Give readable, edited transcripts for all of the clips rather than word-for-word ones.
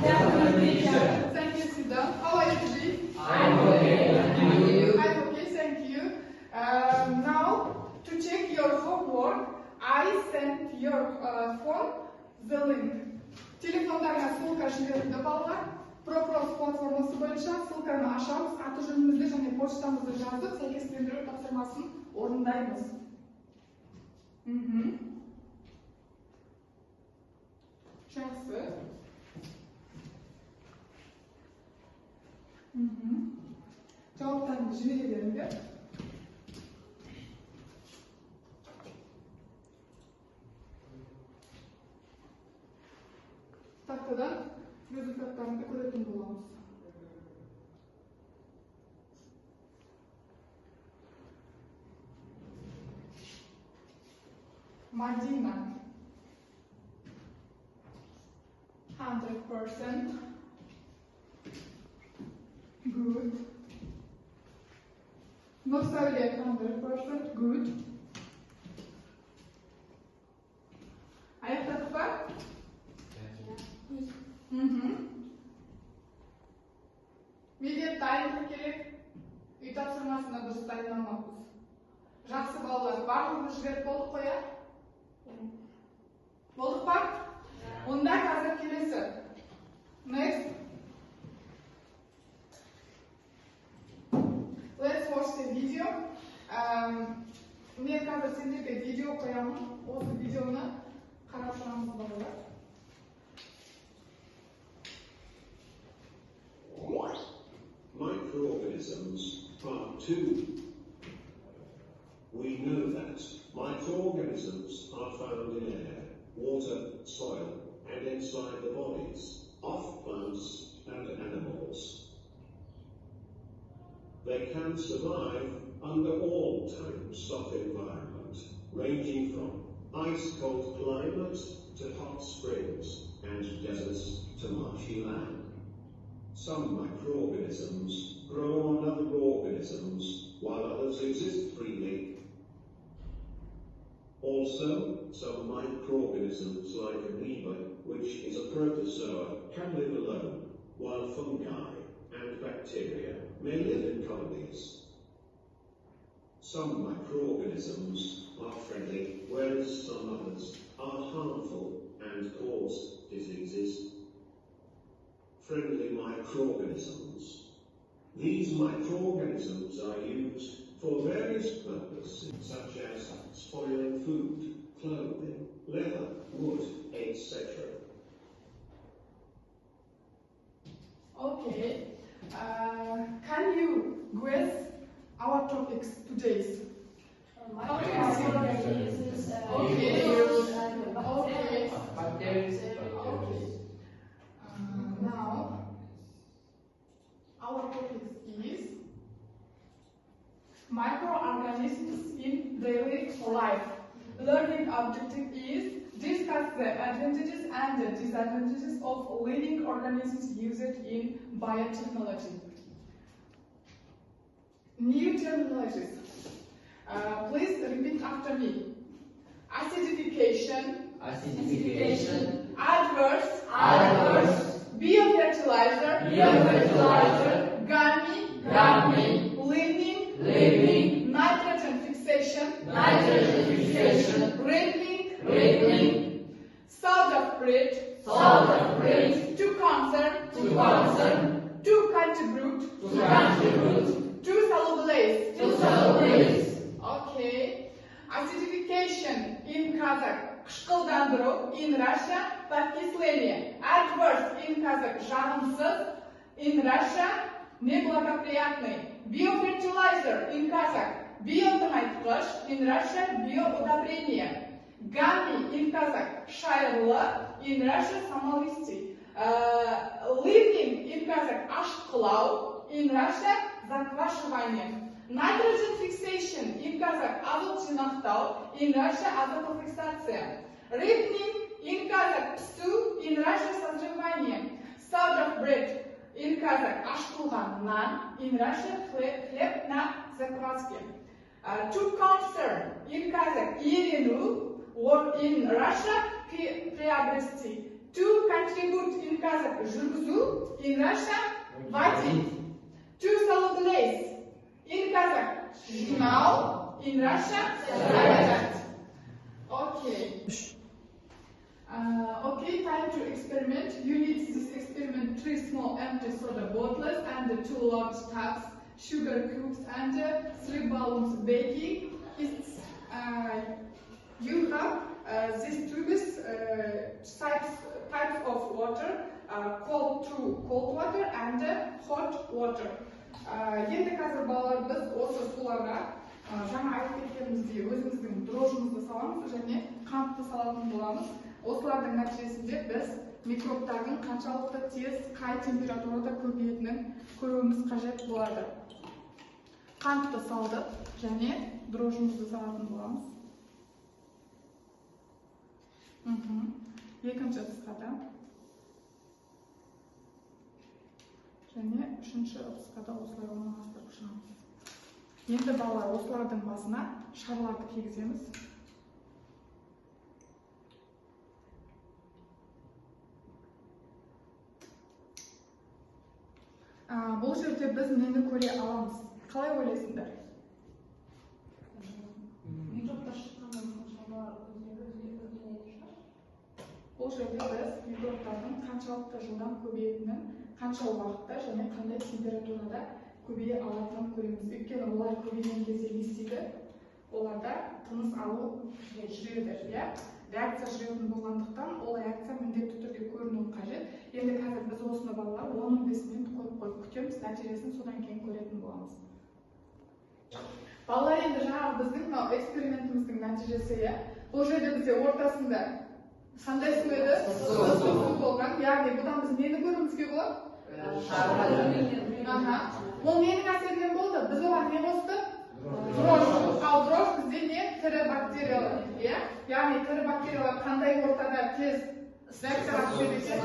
Thank you, sit down. How are you today? I'm okay. I'm okay, thank you. Now, to check your homework, I sent your phone the link. Телефондарына ссылка жіберілді балалар. Пропрос платформасы бойынша ссылканы ашамыз, аты жөнімізді және почтамызды жазып, сәйкестендіру тапсырмасын орындаймыз. Жақсы. Жауаптарыңды жібере беріңдер. Тақтадан результаттарыңды көретін боламыз. Мадина. 100%. Good. Нұрсәуле 100%. Good. Аяқтадық па? Медет дайындық керек. Үй тапсырмасына дұрыс дайындалмаппыз. Жақсы балалар, барлығымыз жіберіп болдық қоя? Болдық па? Онда қазір келесі. Next. Let's watch the video. Мен қазір сендерге видео қоямын. Осы видеоны қарап шығамыз балалар. Microorganisms, Part 2. We know that microorganisms are found in air, water, soil, and inside the bodies of plants and animals. They can survive under all types of environment, ranging from ice-cold climate to hot springs and deserts to marshy land. Some microorganisms grow on other organisms, while others exist freely. Also, some microorganisms like amoeba, which is a protozoa, can live alone, while fungi and bacteria may live in colonies. Some microorganisms are friendly, whereas some others are harmful and cause diseases. Friendly microorganisms. These microorganisms are used for various purposes, such as spoiling food, clothing, leather, wood, etc. Okay. Can you guess our topics today? Now, our topic is microorganisms in daily life. Learning objective is discuss the advantages and the disadvantages of living organisms used in biotechnology. New terminologies. Please repeat after me. Acidification. Adverse. Biofertilizer. Gummy. Living. Nitrogen fixation. Riddling. Salt of grit. To concern. To contribute. To solubilize. Okay. Acidification in Kazakh. Кышкылдандыру in Russia. Подкисление. Adverse in Kazakh. Жағымсыз. In Russia. Неблагоприятный. Biofertilizer in Kazakh. Биотыңайтқыш. In Russia. Биоудобрение. Gummy in Kazakh. Шайырлы. In Russia. Самолистый. Living in Kazakh. Ашқылау. In Russia. Заквашивание. Nitrogen fixation in Kazakh. Азот жинақтау. In Russia. Азотофиксация. Riddling in Kazakh. Пісу. In Russia. Созревание. Salt of bread in Kazakh. Ашқылған нан. In Russia. Хлеб на закваске. To concern in Kazakh. Ирену. Or in Russia. Приобрести. To contribute in Kazakh, жүргізу, in Russia, водить. To solicit, in Kazakh, жинау, in Russia, собирать. Okay. Okay, time to experiment. You need this experiment 3 small empty soda bottles and 2 large tubs, sugar cubes and 3 balloons baking. It's, you have these tubes types of water, cold water and hot water. Енді қазір балалар біз осы суларға жаңа айтып кеткеніміздей өзіміздің дрожжымызды саламыз және қантты салатын боламыз. Осылардың нәтижесінде біз микробтардың қаншалықты тез қай температурада көбейетінін көруіміз қажет болады. Қантты салдық және дрожжымызды салатын боламыз. Екінші ыдысқа және үшінші ыдысқа осылай орналастырып шығамыз. Енді балалар осылардың басына шарларды кигіземіз. Бұл жерде біз нені көре аламыз? Қалай ойлайсыңдар? Бұл жерде біз микробтардың қаншалықты жылдам көбейетінін, қанша уақытта және қандай температурада көбейе алатынын көреміз. Өйткені олар көбейген кезде не істейді? Оларда тыныс алу жүреді, реакция жүретін болғандықтан, ол реакция міндетті түрде көрінуі қажет. Енді қазір біз осыны балалар 15 минут қойып күтеміз, нәтижесін содан кейін көретін боламыз. Балалар, енді жаңағы біздің экспериментіміздің нәтижесі, бұл жерде бізде ортасында қандай су еді? Су болған. Яғни бұдан біз нені көруімізге болады? Ол ненің әсерінен болды? Біз оған не қосты? Дрожж. Ал дрожж бізде не? Тірі бактериялар. Яғни тірі бактериялар қандай ортада тез реакцияға түседі екен?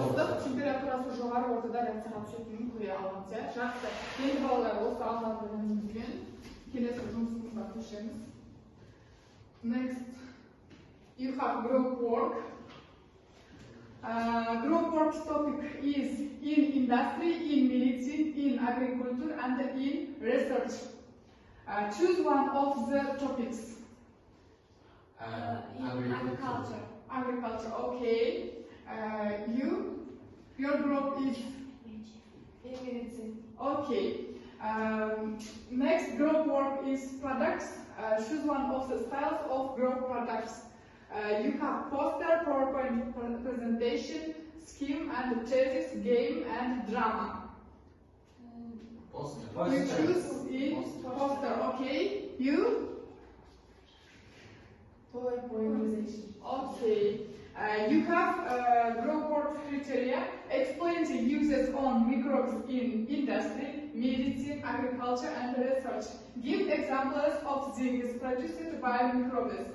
Ыстық температурасы жоғары ортада реакцияға түсетінін көре аламыз. Жақсы. Енді балалар осы алғандығымызбен келесі жұмысымызға көшеміз. Next, you have group work. Group work topic is in industry, in medicine, in agriculture, and in research. Choose one of the topics. Agriculture. Agriculture, okay. Your group is In medicine. okay. Next group work is products. Choose one of the styles of group products. You have poster, PowerPoint presentation, scheme and thesis, game and drama. Poster. You choose it, poster, okay. You? Polymerization. Okay. You have group work criteria. Explain the uses on microbes in industry, medicine, agriculture, and research. Give examples of things produced by microbes.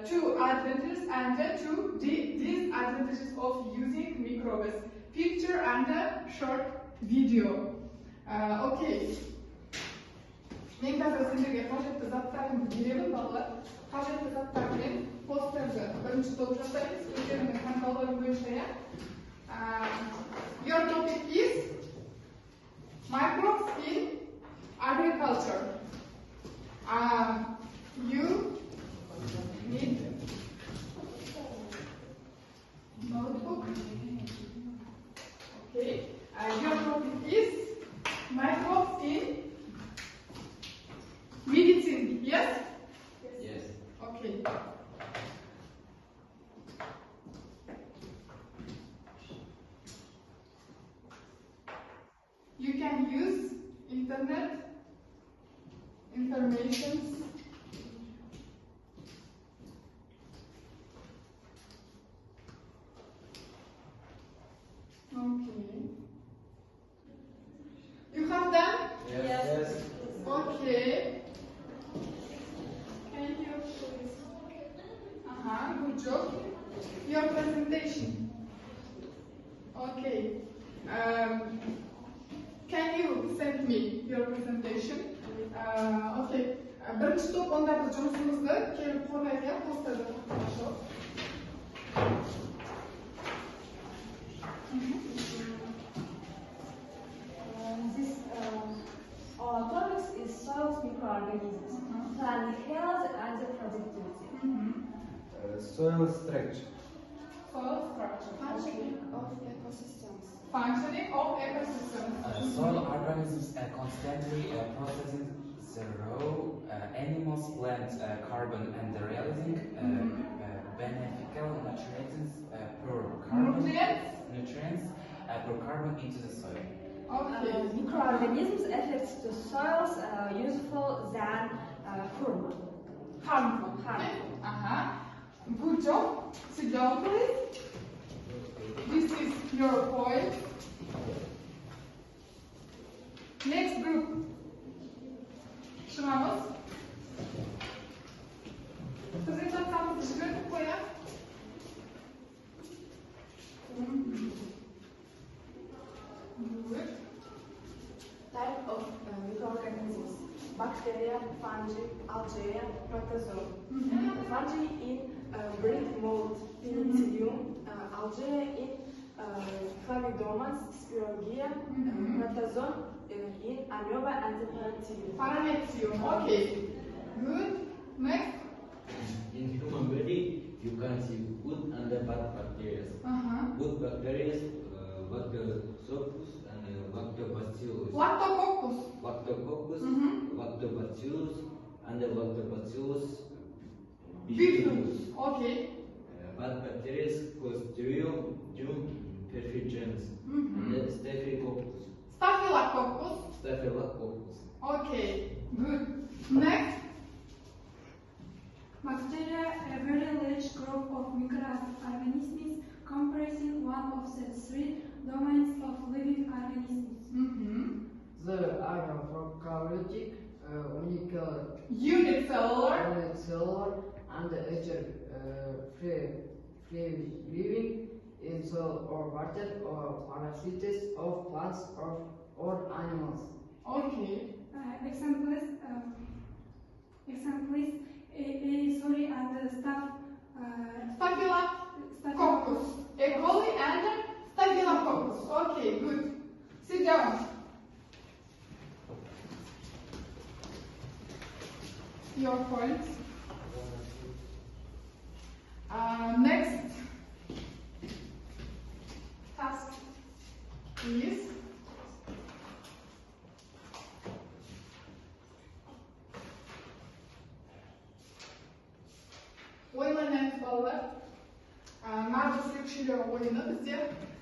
2 advantages and 2 disadvantages of using microbes. Picture and short video. Okay. Мен қазір сендерге қажетті заттарымды беремін, балалар. Қажетті заттармен постерді бірінші болып жасаймыз. Өздеріңнің таңдауларың бойынша. Your topic is microbes in agriculture. You need notebook. Okay. Your topic is microbes in medicine. Yes? Yes. Okay. You can use internet information. Okay. You have done? Yes. Okay. Can you please? Good job. Your presentation. Okay. Can you send me your presentation? Okay. Бірінші топ онда біз жұмысымызды келіп қорғайды, постерді тақташы. organisms, plant health and productivity. Soil structure. Soil structure. Functioning of ecosystems. Functioning of ecosystems. Soil organisms constantly processing the raw animals, plants, carbon and releasing beneficial nutrients per carbon into the soil. Okay. Microorganisms affect the soils useful than harmful. Harmful. Good job. Sit down, please. This is your point. Next group. Шығамыз. Презентациямызды жібердік қой, иә? Good. Type of microorganisms: bacteria, fungi, algae, protozoa. Fungi in bread mold, penicillium, algae in Chlamydomonas, spirogyra, protozoa in amoeba and paramecium. Paramecium. Okay. Good. Next. In human body, you can see good and bad bacteria. Good bacteria, Lactobacillus and Lactobacillus. Lactococcus. Lactococcus, Lactobacillus and Lactobacillus bifidus. Okay. Bad bacteria, Clostridium perfringens and Staphylococcus. Staphylococcus. Staphylococcus. Okay. Good. Next. Bacteria, a very large group of microorganisms comprising one of the three domains of living organisms. The are prokaryotic, Unicellular. unicellular, and free living in soil or water or parasites of plants or animals. Okay. Examples, sorry, and Staphylococcus. E. coli and Staphylococcus. Okay, good. Sit down. Your point. Next task is ойланайық балалар. Нағыз күшілер ойыны бізде.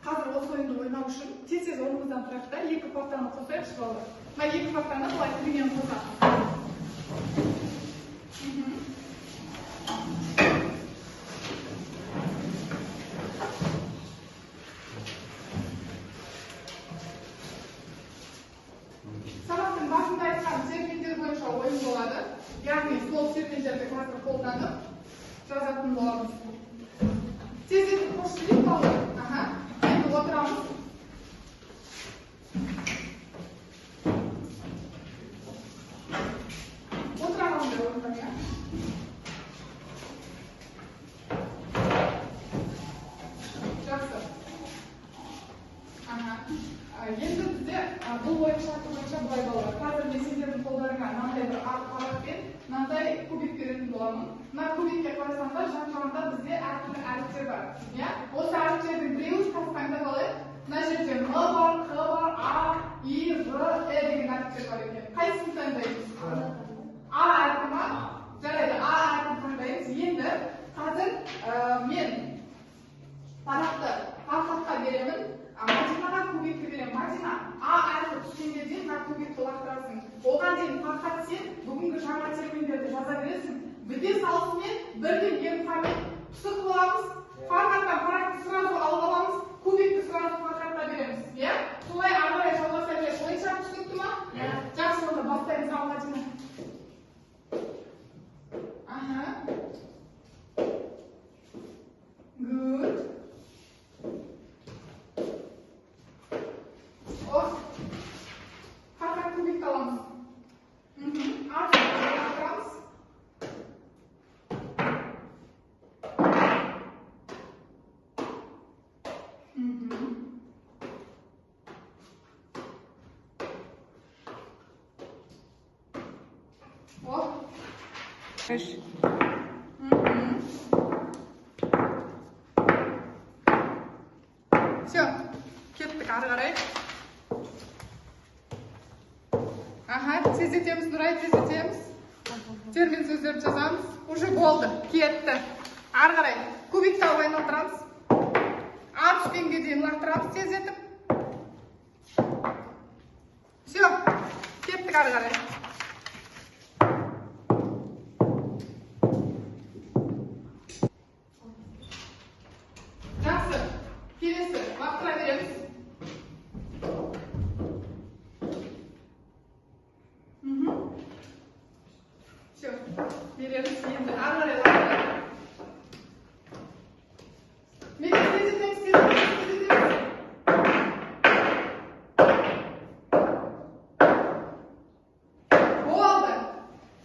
Қазір осы ойынды ойнау үшін тез орнымыздан тұрайық та екі партаны қосайықшы балалар. Мына екі партаны былай бірінен қосамыз. Сабақтың басында айтқан терминдер бойынша ойын болады. Яғни сол терминдерді қазір қолданып жазатын боламыз. Тездетіп қосылайық балалар. Енді отырамыз. Отырамыз деп отырмын, иә? Жақсы. Енді бізде бұл ойын шарты бойынша былай балалар. Қазір мен сендердің қолдарыңа мынандай бір қағаз бен мынандай кубик беретін боламын. Мына кубикке қарасаңдар, жан-жағында бізде әртүрлі әріптер бар. Иә? Осы әріптердің біреуін тастаңдар алайық. Мына жерде М бар, Қ бар, А, И, Ж, Э деген әріптер бар екен. Қайсысын таңдаймыз? А әріпі ма? Жарайды, А әріпін таңдаймыз. Енді қазір мен парақты параққа беремін. Мадинаға кубикті беремін. Мадина, А әріпі түскенге дейін мына кубикті лақтырасың. Оған дейін параққа сен бүгінгі жаңа терминдерді жаза бересің. Біте салысымен бірден емхамен түсіп боламыз. Парақаттан парақты сразу алып аламыз. Кубикті сразу параққа береміз. Иә? Солай ары қарай жалғаса береді. Ойыншақ түсінікті ма? Жақсы, онда бастаймыз. Ал, Мадина. Good. Параққа кубикті аламыз. Артын лақтырамыз. Все, кеттік ары қарай. Тездетеміз, Нұрай, тездетеміз. Термин сөздерді жазамыз. Уже болды, кетті. Ары қарай, кубик тауып айналдырамыз. А түскенге дейін лақтырамыз, тездетіп. Все, кеттік ары қарай. Жақсы, келесі, лақтыра береміз. Все, береміз, енді ары қарай лақтыра. Болды.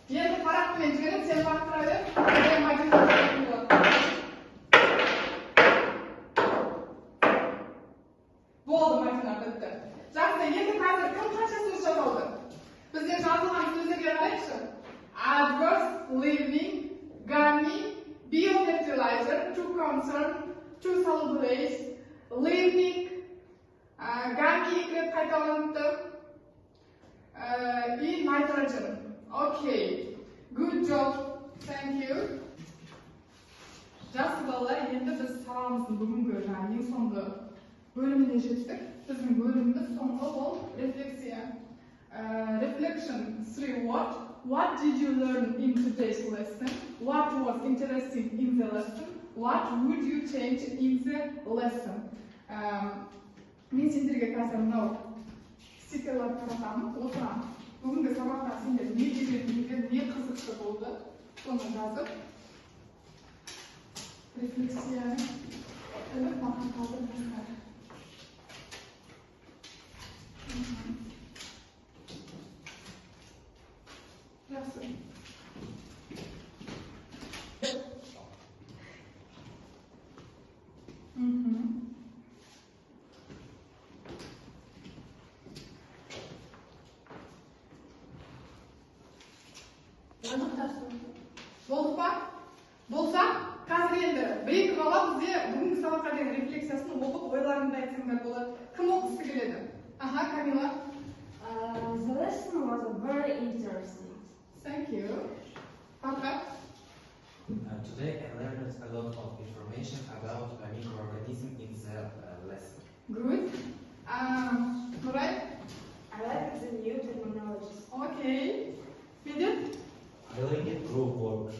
Енді парақпен жіберіп, сен лақтыра бер. Мен мадина болады. Болды, мадина, бітті. Жақсы, енді қазір кім қанша сөз жазылды? Бізде жазылған сөздерге қарайықшы. Adverse, living, gummy, biofertilizer, to concern, to cellulose, living, gummy кіріп қайталаныпты, и nitrogen. Okay, good job, thank you. Жақсы балалар, енді біз сабағымыздың бүгінгі ең соңғы бөліміне жеттік. Біздің бөліміміз соңғы ол рефлексия. Reflection 3 word. What did you learn in today's lesson? What was interesting in the lesson? What would you change in the lesson? Мен сендерге қазір мынау стикерлерді таратамын, отырамын. Бүгінгі сабақта сендер не үйрендіңдер, не қызықты болды, соны жазып. Рефлексияны іліп маған қалдырыңыздар. Жақсы. Болды ба? Болса, қазір енді бір-екі бала бізде бүгінгі сабаққа деген рефлексиясын оқып, ойларыңды айтсаңдар болады. Кім оқысы келеді? Камила. The lesson was very interesting. Thank you. Farhat. Today I learned a lot of information about microorganisms in the lesson. Good. Nuray. I like the new terminologies. Okay. Medit. I like it group work.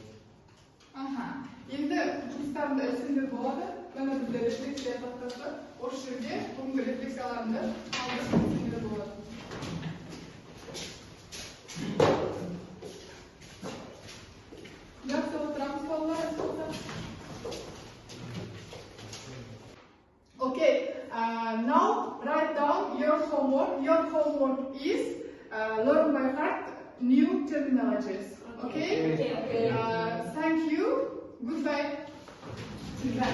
Енді жұмыстарында өсімдер болады. Оны бізде рефлексия тақтасы. Осы жерде бүгінгі рефлексияларында алғаш өсімдер болады. Жақсы отырамыз балалар. Okay, now write down your homework. Your homework is learn by heart new terminologies. Okay? Okay. Thank you. Goodbye. Goodbye.